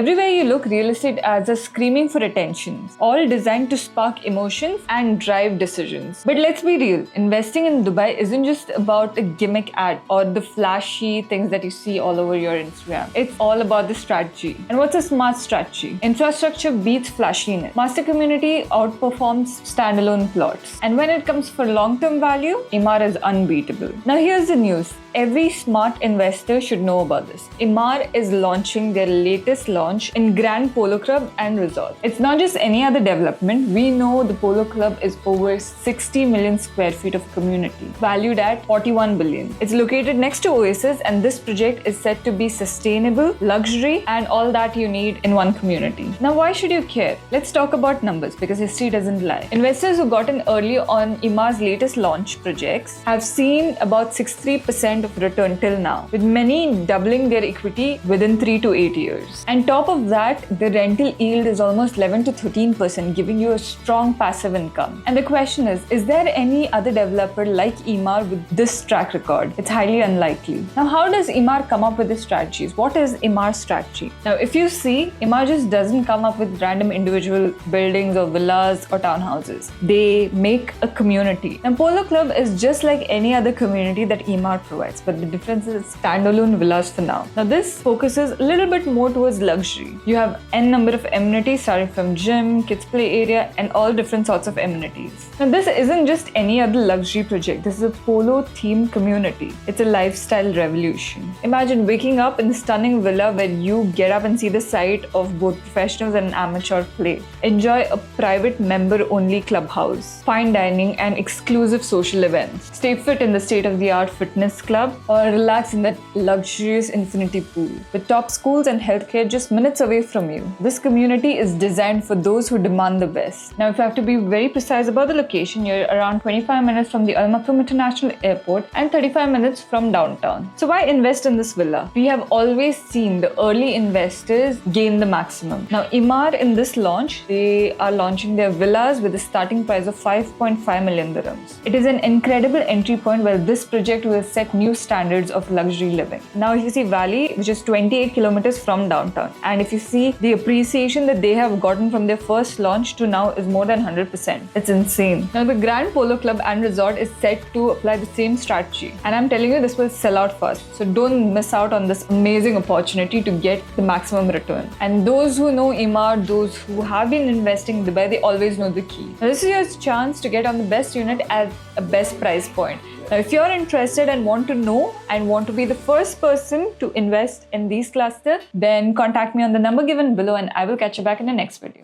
Everywhere you look, real estate ads are screaming for attention, all designed to spark emotions and drive decisions. But let's be real, investing in Dubai isn't just about a gimmick ad or the flashy things that you see all over your Instagram. It's all about the strategy. And what's a smart strategy? Infrastructure beats flashiness. Master community outperforms standalone plots. And when it comes for long-term value, Emaar is unbeatable. Now here's the news. Every smart investor should know about this. Emaar is launching their latest launch in Grand Polo Club and Resort. It's not just any other development. We know the Polo Club is over 60 million square feet of community, valued at 41 billion. It's located next to Oasis, and this project is said to be sustainable, luxury, and all that you need in one community. Now, why should you care? Let's talk about numbers, because history doesn't lie. Investors who got in early on Emaar's latest launch projects have seen about 63% of return till now, with many doubling their equity within 3 to 8 years. And top of that, the rental yield is almost 11 to 13%, giving you a strong passive income. And the question is there any other developer like Emaar with this track record? It's highly unlikely. Now, how does Emaar come up with the strategies? What is Emaar's strategy? Now, if you see, Emaar just doesn't come up with random individual buildings or villas or townhouses. They make a community. Now, Polo Club is just like any other community that Emaar provides, but the difference is standalone villas for now. Now, this focuses a little bit more towards luxury. You have n number of amenities starting from gym, kids play area, and all different sorts of amenities. Now, this isn't just any other luxury project. This is a polo themed community. It's a lifestyle revolution. Imagine waking up in the stunning villa where you get up and see the sight of both professionals and amateur play. Enjoy a private member-only clubhouse, fine dining, and exclusive social events. Stay fit in the state-of-the-art fitness club, or relax in that luxurious infinity pool. With top schools and healthcare just minutes away from you. This community is designed for those who demand the best. Now, if you have to be very precise about the location, you're around 25 minutes from the Al Maktoum International Airport and 35 minutes from downtown. So why invest in this villa? We have always seen the early investors gain the maximum. Now, Emaar in this launch, they are launching their villas with a starting price of 5.5 million dirhams. It is an incredible entry point where this project will set new standards of luxury living. Now, if you see Valley, which is 28 kilometers from downtown, and if you see the appreciation that they have gotten from their first launch to now is more than 100%. It's insane. Now, the Grand Polo Club and Resort is set to apply the same strategy. And I'm telling you, this will sell out fast. So don't miss out on this amazing opportunity to get the maximum return. And those who know Emaar, those who have been investing in Dubai, they always know the key. Now, this is your chance to get on the best unit at a best price point. Now, if you're interested and want to know and want to be the first person to invest in these clusters, then contact me on the number given below, and I will catch you back in the next video.